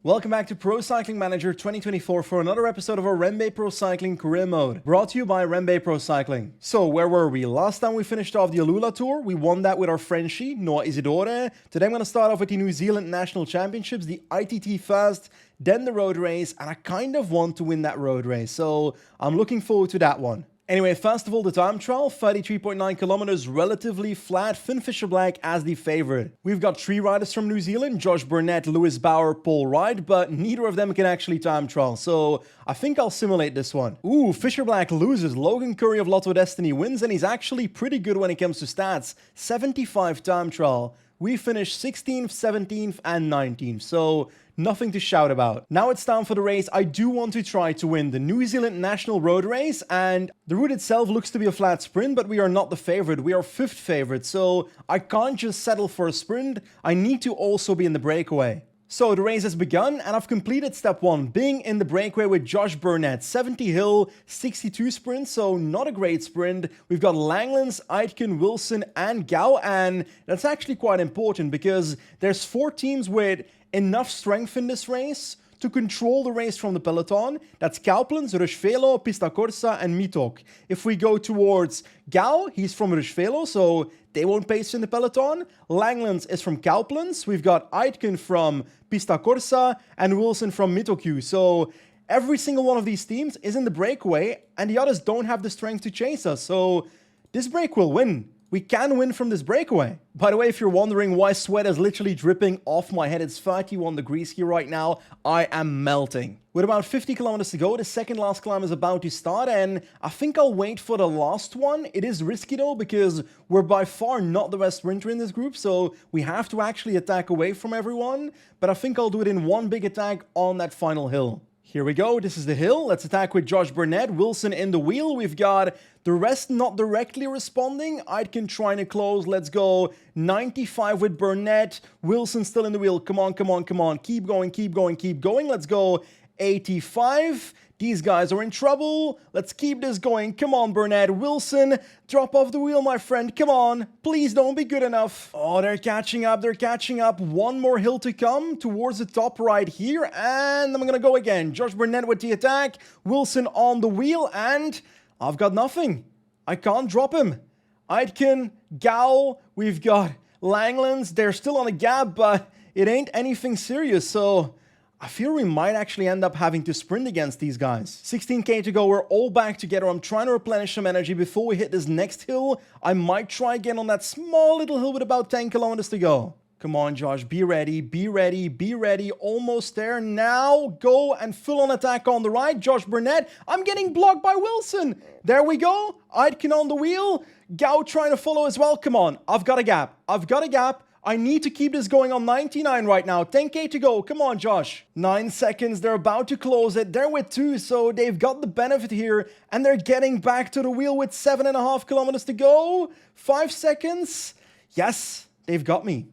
Welcome back to Pro Cycling Manager 2024 for another episode of our REMBE Pro Cycling Career Mode, brought to you by REMBE Pro Cycling. So, where were we? Last time we finished off the Alula Tour, we won that with our Frenchie, Noah Isidore. Today I'm going to start off with the New Zealand National Championships, the ITT first, then the road race, and I kind of want to win that road race, so I'm looking forward to that one. Anyway, first of all, the time trial, 33.9 kilometers, relatively flat, Finn Fisher-Black as the favorite. We've got three riders from New Zealand, Josh Burnett, Lewis Bauer, Paul Wright, but neither of them can actually time trial, so I think I'll simulate this one. Ooh, Fisher-Black loses, Logan Curry of Lotto Destiny wins, and he's actually pretty good when it comes to stats. 75 time trial. We finished 16th, 17th, and 19th, so nothing to shout about. Now it's time for the race. I do want to try to win the New Zealand National Road Race, and the route itself looks to be a flat sprint, but we are not the favorite. We are fifth favorite, so I can't just settle for a sprint. I need to also be in the breakaway. So the race has begun, and I've completed step 1, being in the breakaway with Josh Burnett. 70 hill, 62 sprint, so not a great sprint. We've got Langlands, Aitken, Wilson, and Gao, and that's actually quite important because there's 4 teams with enough strength in this race to control the race from the peloton. That's Kauplands, Rushvelo, Pista Corsa, and Mitok. If we go towards Gao, he's from Rushvelo, so they won't pace in the peloton. Langlands is from Kauplands. We've got Aitken from Pista Corsa and Wilson from Mitoku. So every single one of these teams is in the breakaway, and the others don't have the strength to chase us. So this break will win. We can win from this breakaway. By the way, if you're wondering why sweat is literally dripping off my head, it's 31 degrees here right now. I am melting. With about 50 kilometers to go, the second last climb is about to start, and I think I'll wait for the last one. It is risky though, because we're by far not the best sprinter in this group, so we have to actually attack away from everyone, but I think I'll do it in one big attack on that final hill. Here we go, this is the hill. Let's attack with Josh Burnett, Wilson in the wheel. We've got the rest not directly responding. Aitken trying to close. Let's go 95 with Burnett. Wilson still in the wheel. Come on, come on, come on. Keep going, keep going, keep going. Let's go 85. These guys are in trouble. Let's keep this going. Come on, Burnett. Wilson, drop off the wheel, my friend. Come on. Please don't be good enough. Oh, they're catching up. They're catching up. One more hill to come towards the top right here. And I'm going to go again. Josh Burnett with the attack. Wilson on the wheel. And I've got nothing. I can't drop him. Aitken, Gao. We've got Langlands. They're still on a gap, but it ain't anything serious. So I feel we might actually end up having to sprint against these guys. 16k to go, we're all back together. I'm trying to replenish some energy before we hit this next hill. I might try again on that small little hill with about 10 kilometers to go. Come on, Josh, be ready, be ready, be ready. Almost there. Now go and full on attack on the right. Josh Burnett, I'm getting blocked by Wilson. There we go. Aitken on the wheel. Gao trying to follow as well. Come on, I've got a gap. I've got a gap. I need to keep this going on 99 right now. 10k to go. Come on, Josh. 9 seconds. They're about to close it. They're with 2, so they've got the benefit here. And they're getting back to the wheel with 7.5 kilometers to go. 5 seconds. Yes, they've got me.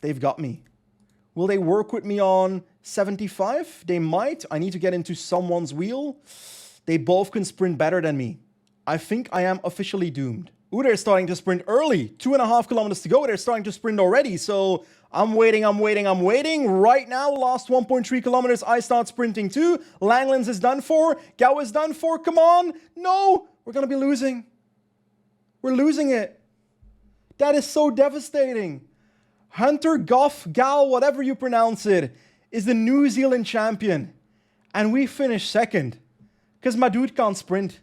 They've got me. Will they work with me on 75? They might. I need to get into someone's wheel. They both can sprint better than me. I think I am officially doomed. Ooh, they're starting to sprint early. 2.5 kilometers to go. They're starting to sprint already. So I'm waiting, I'm waiting, I'm waiting. Right now, last 1.3 kilometers, I start sprinting too. Langlands is done for. Gao is done for. Come on. No, we're going to be losing. We're losing it. That is so devastating. Hunter Goff, Gao, whatever you pronounce it, is the New Zealand champion. And we finished second because my dude can't sprint.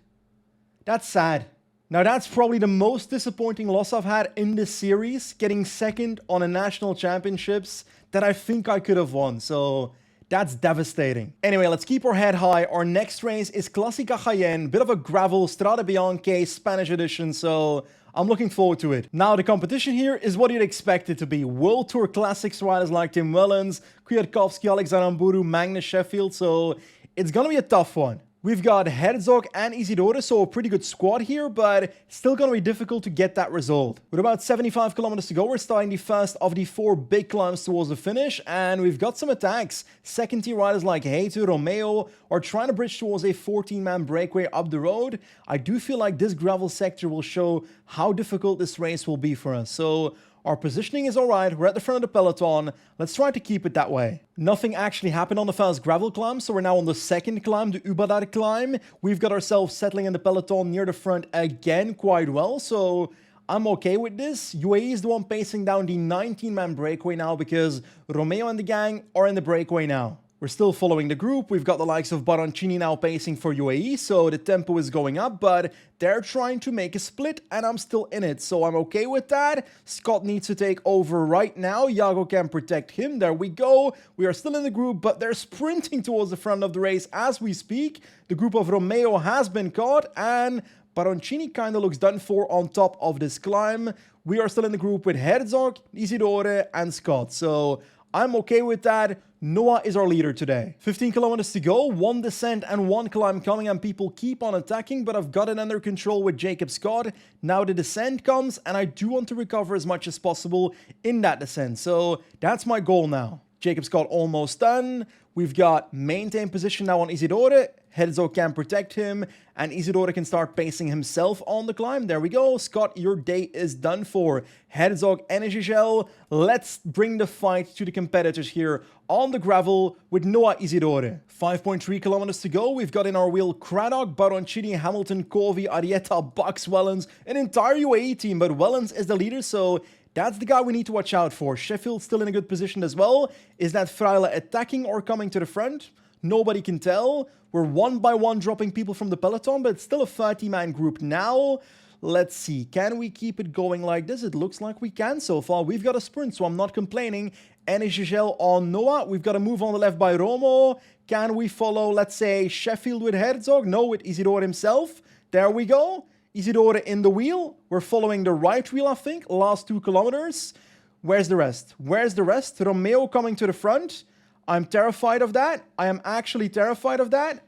That's sad. Now that's probably the most disappointing loss I've had in this series, getting second on a national championships that I think I could have won, so that's devastating. Anyway, let's keep our head high. Our next race is Clásica Jaén, bit of a gravel, Strade Bianche, Spanish edition, so I'm looking forward to it. Now the competition here is what you'd expect it to be. World Tour Classics riders like Tim Wellens, Kwiatkowski, Alexander Mburu, Magnus Sheffield, so it's gonna be a tough one. We've got Herzog and Isidore, so a pretty good squad here, but still going to be difficult to get that result. With about 75 kilometers to go, we're starting the first of the 4 big climbs towards the finish, and we've got some attacks. Second-tier riders like Heitor, Romeo are trying to bridge towards a 14-man breakaway up the road. I do feel like this gravel sector will show how difficult this race will be for us. So Our positioning is alright, we're at the front of the peloton, let's try to keep it that way. Nothing actually happened on the first gravel climb, so we're now on the second climb, the Ubadar climb. We've got ourselves settling in the peloton near the front again quite well, so I'm okay with this. UAE is the one pacing down the 19-man breakaway now because Romeo and the gang are in the breakaway now. We're still following the group. We've got the likes of Baroncini now pacing for UAE, so the tempo is going up, but they're trying to make a split, and I'm still in it, so I'm okay with that. Scott needs to take over right now. Jago can protect him. There we go. We are still in the group, but they're sprinting towards the front of the race as we speak. The group of Romeo has been caught, and Baroncini kind of looks done for on top of this climb. We are still in the group with Herzog, Isidore, and Scott. So I'm okay with that. Noah is our leader today. 15 kilometers to go, 1 descent and 1 climb coming, and people keep on attacking, but I've got it under control with Jacob Scott. Now the descent comes, and I do want to recover as much as possible in that descent. So that's my goal now. Jacob Scott almost done. We've got maintain position now on Isidore. Herzog can protect him, and Isidore can start pacing himself on the climb. There we go. Scott, your day is done for. Herzog, Energy Gel. Let's bring the fight to the competitors here on the gravel with Noah Isidore. 5.3 kilometers to go. We've got in our wheel Craddock, Baroncini, Hamilton, Covey, Arietta, Bucks, Wellens, an entire UAE team, but Wellens is the leader, so that's the guy we need to watch out for. Sheffield still in a good position as well. Is that Fraile attacking or coming to the front? Nobody can tell. We're one by one dropping people from the peloton, but it's still a 30-man group now. Let's see. Can we keep it going like this? It looks like we can so far. We've got a sprint, so I'm not complaining. Energy Gel on Noah. We've got a move on the left by Romo. Can we follow, let's say, Sheffield with Herzog? No, with Isidore himself. There we go. Isidore in the wheel. We're following the right wheel, I think. Last 2 kilometers. Where's the rest? Where's the rest? Romeo coming to the front. I'm terrified of that. I am actually terrified of that.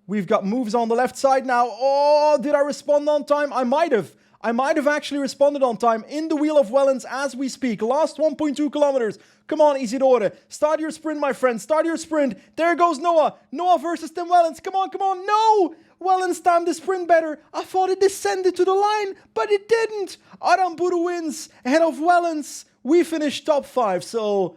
We've got moves on the left side now. Oh, did I respond on time? I might have. I might have actually responded on time in the wheel of Wellens as we speak. Last 1.2 kilometers. Come on, Isidore. Start your sprint, my friend. Start your sprint. There goes Noah. Noah versus Tim Wellens. Come on, come on. No! Wellens timed the sprint better. I thought it descended to the line, but it didn't. Aramburu wins ahead of Wellens. We finished top 5, so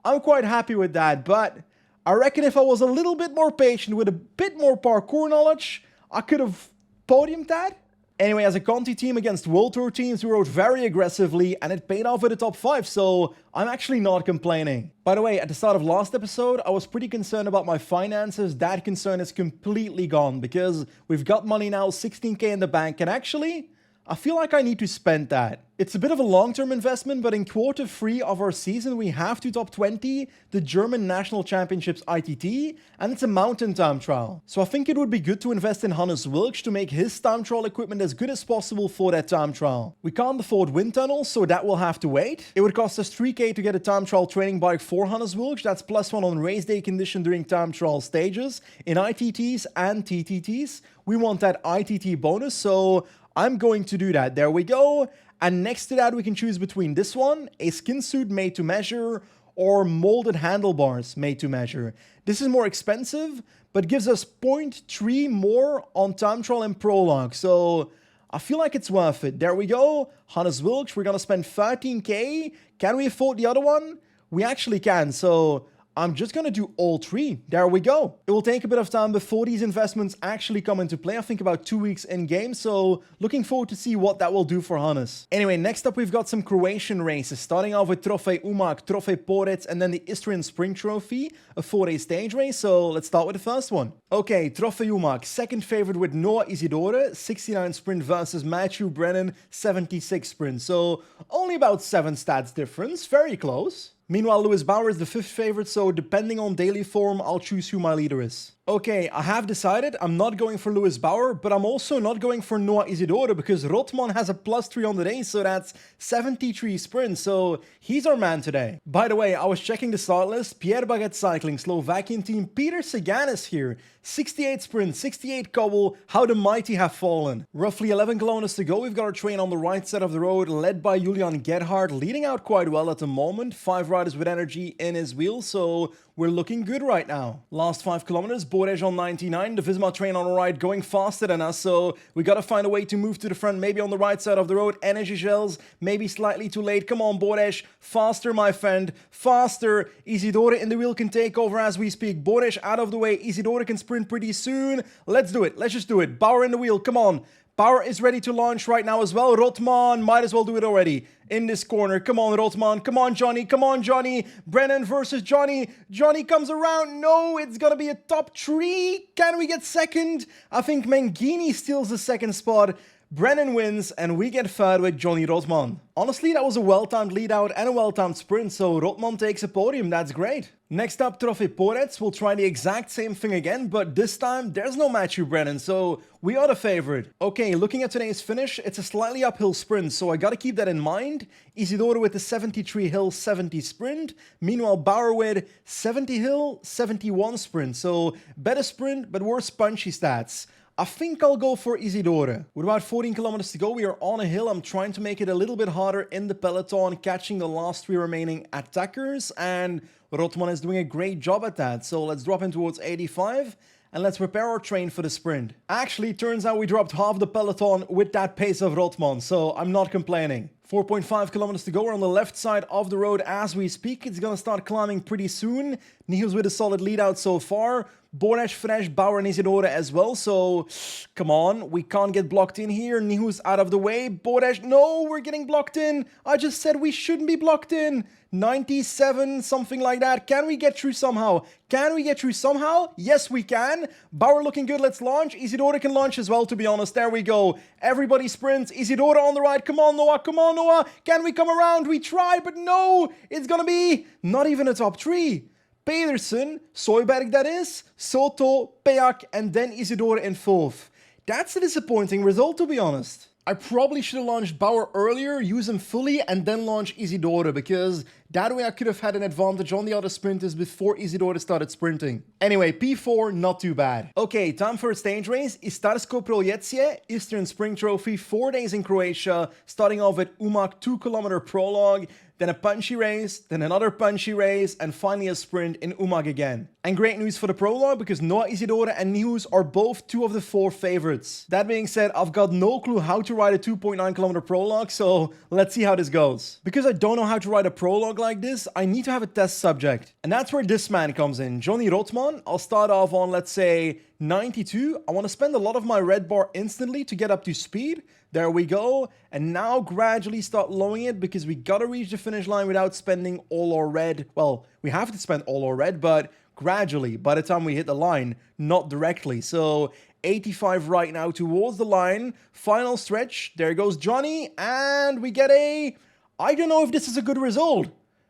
I'm quite happy with that, but I reckon if I was a little bit more patient with a bit more parkour knowledge, I could have podiumed that. Anyway, as a Conti team against World Tour teams, we rode very aggressively and it paid off with the top 5, so I'm actually not complaining. By the way, at the start of last episode, I was pretty concerned about my finances. That concern is completely gone because we've got money now, 16k in the bank, and actually, I feel like I need to spend that. It's a bit of a long-term investment, but in quarter 3 of our season, we have to top 20 the German National Championships ITT, and it's a mountain time trial. So I think it would be good to invest in Hannes Wilksch to make his time trial equipment as good as possible for that time trial. We can't afford wind tunnels, so that will have to wait. It would cost us 3k to get a time trial training bike for Hannes Wilksch. That's +1 on race day condition during time trial stages. In ITTs and TTTs, we want that ITT bonus, so I'm going to do that. There we go. And next to that, we can choose between this one, a skin suit made to measure, or molded handlebars made to measure. This is more expensive, but gives us 0.3 more on time trial and prologue. So I feel like it's worth it. There we go. Hannes Wilksch, we're going to spend 13k. Can we afford the other one? We actually can. So I'm just going to do all 3. There we go. It will take a bit of time before these investments actually come into play. I think about 2 weeks in game, so looking forward to see what that will do for Hannes. Anyway, next up we've got some Croatian races, starting off with Trofej Umag, Trofej Porec, and then the Istrian Spring Trophy, a 4-day stage race, so let's start with the first one. Okay, Trofej Umag, second favorite with Noah Isidore, 69 sprint versus Matthew Brennan, 76 sprint, so only about 7 stats difference, very close. Meanwhile, Lewis Bauer is the 5th favorite, so depending on daily form, I'll choose who my leader is. Okay, I have decided I'm not going for Lewis Bauer, but I'm also not going for Noah Isidore because Rotman has a +3 on the day, so that's 73 sprints, so he's our man today. By the way, I was checking the start list. Pierre Baguette Cycling, Slovakian team, Peter Sagan is here. 68 sprint, 68 cobble, how the mighty have fallen. Roughly 11 kilometers to go, we've got our train on the right side of the road, led by Julian Gerhardt, leading out quite well at the moment. 5 riders with energy in his wheels, so we're looking good right now. Last 5 kilometers, Borej on 99, the Visma train on the right going faster than us, so we gotta find a way to move to the front, maybe on the right side of the road. Energy shells, maybe slightly too late. Come on, Borej, faster, my friend, faster. Isidore in the wheel can take over as we speak. Borej out of the way. Isidore can sprint pretty soon. Let's do it. Let's just do it. Bauer in the wheel. Come on. Bauer is ready to launch right now as well. Rotman might as well do it already in this corner. Come on, Rotman. Come on, Johnny. Come on, Johnny. Brennan versus Johnny. Johnny comes around. No, it's going to be a top 3. Can we get second? I think Mangini steals the second spot. Brennan wins, and we get third with Johnny Rotman. Honestly, that was a well-timed lead-out and a well-timed sprint, so Rotman takes a podium. That's great. Next up, Trofej Porec will try the exact same thing again, but this time there's no Matthew Brennan, so we are the favorite. Okay, looking at today's finish, it's a slightly uphill sprint, so I gotta keep that in mind. Isidore with the 73 hill, 70 sprint. Meanwhile, Bauer with 70 hill, 71 sprint, so better sprint, but worse punchy stats. I think I'll go for Isidore. With about 14 kilometers to go, we are on a hill. I'm trying to make it a little bit harder in the peloton, catching the last 3 remaining attackers, and Rotman is doing a great job at that. So let's drop in towards 85, and let's prepare our train for the sprint. Actually, turns out we dropped half the peloton with that pace of Rotman, so I'm not complaining. 4.5 kilometers to go. We're on the left side of the road as we speak. It's gonna start climbing pretty soon. Niels with a solid lead out so far. Borej, Fresh, Bauer, and Isidore as well. So, come on. We can't get blocked in here. Nihus out of the way. Borej, no, we're getting blocked in. I just said we shouldn't be blocked in. 97, something like that. Can we get through somehow? Can we get through somehow? Yes, we can. Bauer looking good. Let's launch. Isidore can launch as well, to be honest. There we go. Everybody sprints. Isidore on the right. Come on, Noah. Come on, Noah. Can we come around? We try, but no. It's gonna be not even a top 3. Pedersen, Soyberg that is, Soto, Peak, and then Isidore in 4th. That's a disappointing result, to be honest. I probably should have launched Bauer earlier, use him fully, and then launch Isidore, because that way I could have had an advantage on the other sprinters before Isidore started sprinting. Anyway, P4, not too bad. Okay, time for a stage race. Istarsko Proljecje, Eastern Spring Trophy, 4 days in Croatia, starting off at Umag 2-kilometer prologue, then a punchy race, then another punchy race, and finally a sprint in Umag again. And great news for the prologue, because Noah Isidore and Nihus are both 2 of the 4 favorites. That being said, I've got no clue how to ride a 2.9-kilometer prologue, so let's see how this goes. Because I don't know how to ride a prologue like this, I need to have a test subject. And that's where this man comes in, Johnny Rotman. I'll start off on, let's say, 92. I want to spend a lot of my red bar instantly to get up to speed. There we go. And now gradually start lowering it, because we gotta reach the finish line without spending all our red. Well, we have to spend all our red, but gradually by the time we hit the line, not directly. So 85 right now towards the line. Final stretch. There goes Johnny. And we get a... I don't know if this is a good result.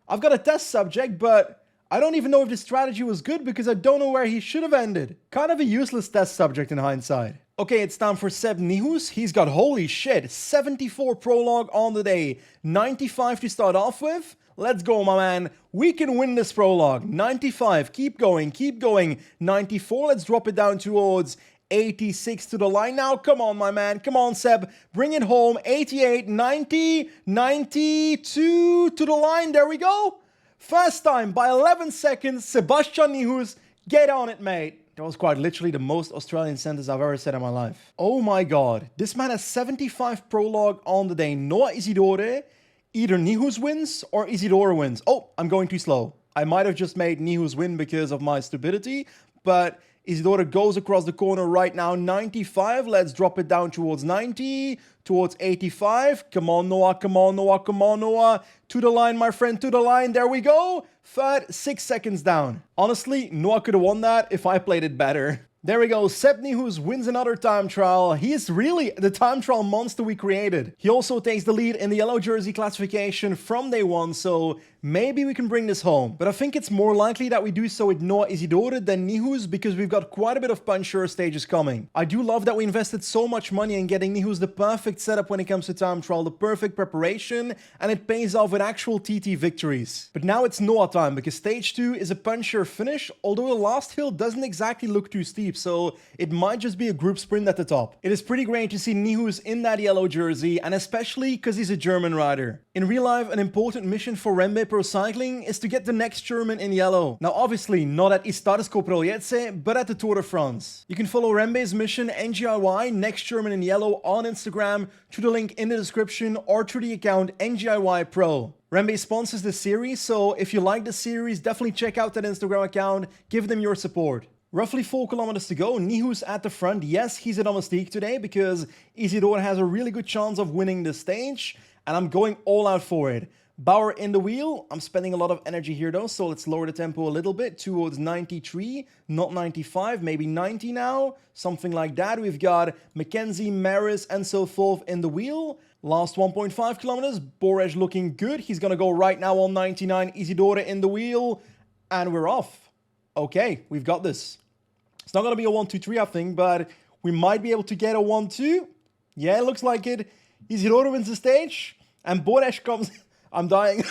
I've got a test subject, but I don't even know if this strategy was good, because I don't know where he should have ended. Kind of a useless test subject in hindsight. Okay, it's time for Seb Nihus. He's got, holy shit, 74 prologue on the day. 95 to start off with. Let's go, my man. We can win this prologue. 95, keep going, keep going. 94, let's drop it down towards 86 to the line now. Come on, my man. Come on, Seb. Bring it home. 88, 90, 92 to the line. There we go. First time by 11 seconds. Sebastian Nihus, get on it, mate. That was quite literally the most Australian sentence I've ever said in my life. Oh my god. This man has 75 prologue on the day. Noah Isidore. Either Nihus wins or Isidore wins. Oh, I'm going too slow. I might have just made Nihus win because of my stupidity, but Isidore goes across the corner right now. 95. Let's drop it down towards 90. Towards 85. Come on, Noah. Come on, Noah. Come on, Noah. To the line, my friend. To the line. There we go. Third, 6 seconds down. Honestly, Noah could have won that if I played it better. There we go. Seb Nihus wins another time trial. He is really the time trial monster we created. He also takes the lead in the yellow jersey classification from day 1, so maybe we can bring this home. But I think it's more likely that we do so with Noah Isidore than Nihus, because we've got quite a bit of puncher stages coming. I do love that we invested so much money in getting Nihus the perfect setup when it comes to time trial, the perfect preparation, and it pays off with actual TT victories. But now it's Noah time, because stage 2 is a puncher finish, although the last hill doesn't exactly look too steep, so it might just be a group sprint at the top. It is pretty great to see Nihus in that yellow jersey, and especially because he's a German rider. In real life, an important mission for REMBE Pro Cycling is to get the next German in yellow. Now obviously not at Istarsko Proljece, but at the Tour de France. You can follow REMBE's mission NGIY Next German in Yellow on Instagram through the link in the description or through the account NGIY Pro. REMBE sponsors this series, so if you like the series, definitely check out that Instagram account, give them your support. Roughly 4 kilometers to go, Nihu's at the front. Yes, he's a domestique today because Isidore has a really good chance of winning the stage, and I'm going all out for it. Bauer in the wheel. I'm spending a lot of energy here though, so let's lower the tempo a little bit towards 93, not 95, maybe 90 now, something like that. We've got Mackenzie, Maris, and so forth in the wheel. Last 1.5 kilometers, Boresh looking good. He's gonna go right now on 99, Isidore in the wheel, and we're off. Okay, we've got this. It's not gonna be a 1-2-3, I think, but we might be able to get a 1-2. Yeah, it looks like it. Isidore wins the stage, and Boresh comes... I'm dying.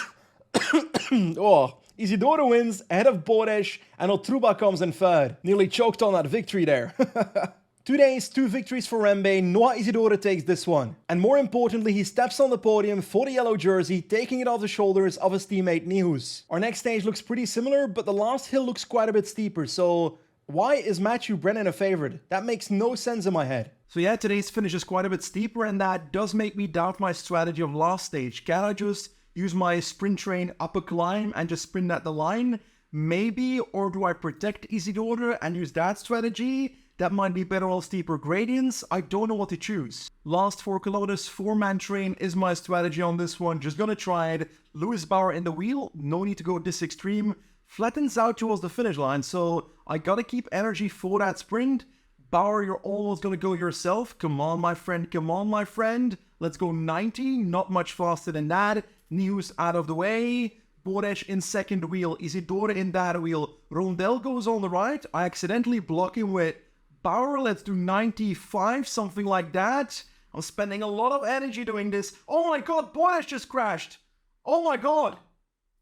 Oh, Isidore wins ahead of Boresh, and Otruba comes in third. Nearly choked on that victory there. 2 days, 2 victories for REMBE. Noah Isidore takes this one. And more importantly, he steps on the podium for the yellow jersey, taking it off the shoulders of his teammate Nihus. Our next stage looks pretty similar, but the last hill looks quite a bit steeper, so why is Matthew Brennan a favorite? That makes no sense in my head. So yeah, today's finish is quite a bit steeper, and that does make me doubt my strategy of last stage. Can I just use my sprint train up a climb and just sprint at the line? Maybe, or do I protect Isidore and use that strategy? That might be better on steeper gradients. I don't know what to choose. Last 4 kilometers, 4-man train is my strategy on this one. Just gonna try it. Lewis Bauer in the wheel. No need to go this extreme. Flattens out towards the finish line, so I gotta keep energy for that sprint. Bauer, you're almost gonna go yourself. Come on, my friend. Come on, my friend. Let's go 90. Not much faster than that. News out of the way. Boresh in second wheel. Isidore in that wheel. Rondel goes on the right. I accidentally block him with Bauer. Let's do 95, something like that. I'm spending a lot of energy doing this. Oh my god, Boresh just crashed. Oh my god.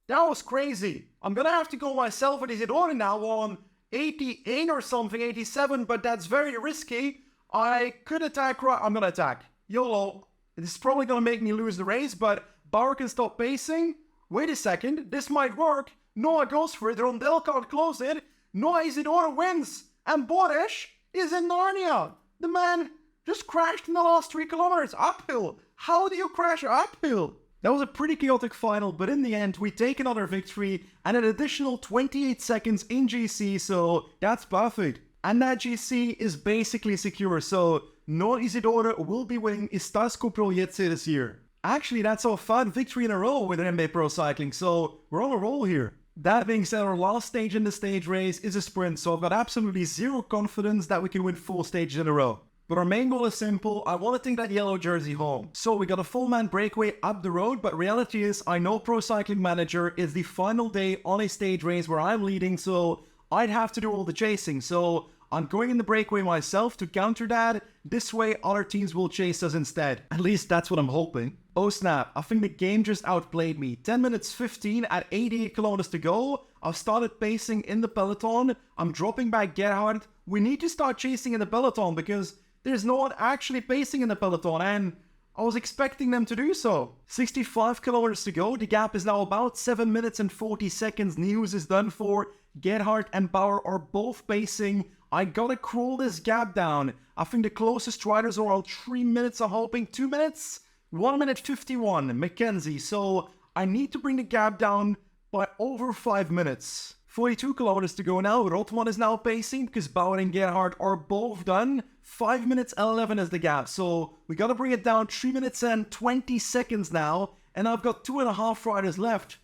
That was crazy. I'm gonna have to go myself with Isidore now on 88 or something, 87, but that's very risky. I could attack right. I'm gonna attack. YOLO. This is probably gonna make me lose the race, but Bauer can stop pacing. Wait a second, this might work. Noah goes for it, Rondel can't close it. Noah Isidore wins, and Boresh is in Narnia. The man just crashed in the last 3 kilometers uphill. How do you crash uphill? That was a pretty chaotic final, but in the end, we take another victory and an additional 28 seconds in GC, so that's perfect. And that GC is basically secure, so Noah Isidore will be winning Istarsko Proljece this year. Actually, that's our 3rd victory in a row with REMBE Pro Cycling, so we're on a roll here. That being said, our last stage in the stage race is a sprint, so I've got absolutely zero confidence that we can win 4 stages in a row. But our main goal is simple. I want to take that yellow jersey home. So we got a full man breakaway up the road, but reality is I know Pro Cycling Manager is the final day on a stage race where I'm leading, so I'd have to do all the chasing. So I'm going in the breakaway myself to counter that. This way other teams will chase us instead. At least that's what I'm hoping. Oh snap, I think the game just outplayed me. 10 minutes 15 at 88 kilometers to go. I've started pacing in the peloton. I'm dropping back Gerhard. We need to start chasing in the peloton because there's no one actually pacing in the peloton, and I was expecting them to do so. 65 kilometers to go. The gap is now about 7 minutes and 40 seconds. News is done for. Gerhard and Bauer are both pacing. I gotta crawl this gap down. I think the closest riders are around 3 minutes. I'm hoping 2 minutes. 1 minute 51, Mackenzie. So I need to bring the gap down by over 5 minutes. 42 kilometers to go now. Rotman is now pacing because Bauer and Gerhard are both done. 5 minutes 11 is the gap. So we gotta bring it down 3 minutes and 20 seconds now. And I've got 2.5 riders left.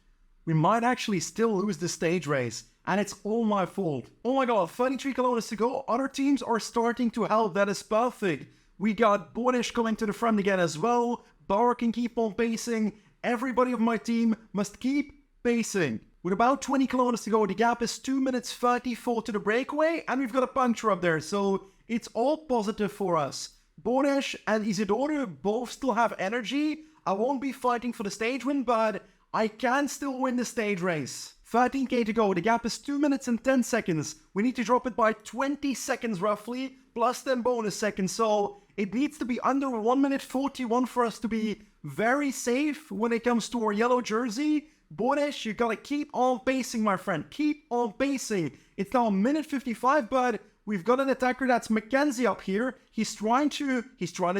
We might actually still lose the stage race. And it's all my fault. Oh my god, 33 kilometers to go. Other teams are starting to help. That is perfect. We got Boresh coming to the front again as well. Bauer can keep on pacing. Everybody of my team must keep pacing. With about 20 kilometers to go, the gap is 2 minutes 34 to the breakaway. And we've got a puncture up there. So it's all positive for us. Boresh and Isidore both still have energy. I won't be fighting for the stage win, but I can still win the stage race. 13k to go. The gap is 2 minutes and 10 seconds. We need to drop it by 20 seconds roughly, plus 10 bonus seconds. So it needs to be under 1 minute 41 for us to be very safe when it comes to our yellow jersey. Boris, you gotta keep on pacing, my friend. Keep on pacing. It's now minute 55, but we've got an attacker that's Mackenzie up here. He's trying to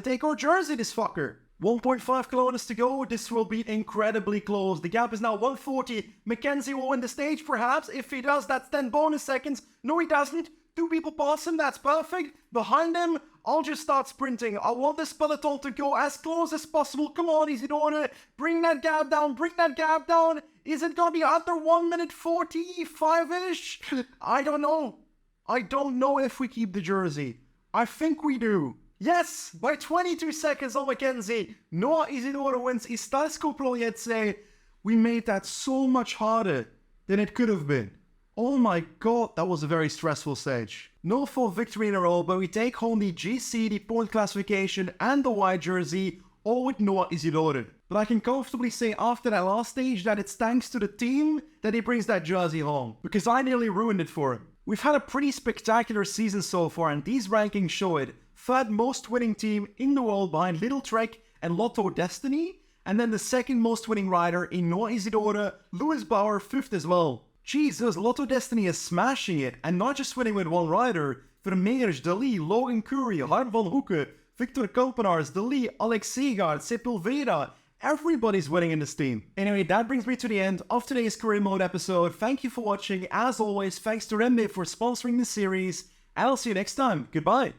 take our jersey, this fucker. 1.5 kilometers to go. This will be incredibly close. The gap is now 140. Mackenzie will win the stage, perhaps. If he does, that's 10 bonus seconds. No, he doesn't. 2 people pass him. That's perfect. Behind him, I'll just start sprinting. I want this peloton to go as close as possible. Come on, Isidore. Bring that gap down. Bring that gap down. Is it going to be under 1 minute 45-ish? I don't know. I don't know if we keep the jersey. I think we do. Yes, by 22 seconds on Mackenzie. Noah Isidore wins. I Stasko Projetse. We made that so much harder than it could have been. Oh my god, that was a very stressful stage. No full victory in a row, but we take home the GC, the point classification, and the white jersey, all with Noah Isidore. But I can comfortably say after that last stage that it's thanks to the team that he brings that jersey home, because I nearly ruined it for him. We've had a pretty spectacular season so far, and these rankings show it. Third most winning team in the world behind Little Trek and Lotto Destiny, and then the second most winning rider in Noah Isidore, Lewis Bauer, 5th as well. Jesus, Lotto Destiny is smashing it, and not just winning with one rider. Vermeers, De Lee, Logan Curry, Harm van Hoeken, Victor Kampenaars, De Lee, Alex Segaard, Sepulveda. Everybody's winning in this team. Anyway, that brings me to the end of today's career mode episode. Thank you for watching. As always, thanks to REMBE for sponsoring the series. And I'll see you next time. Goodbye.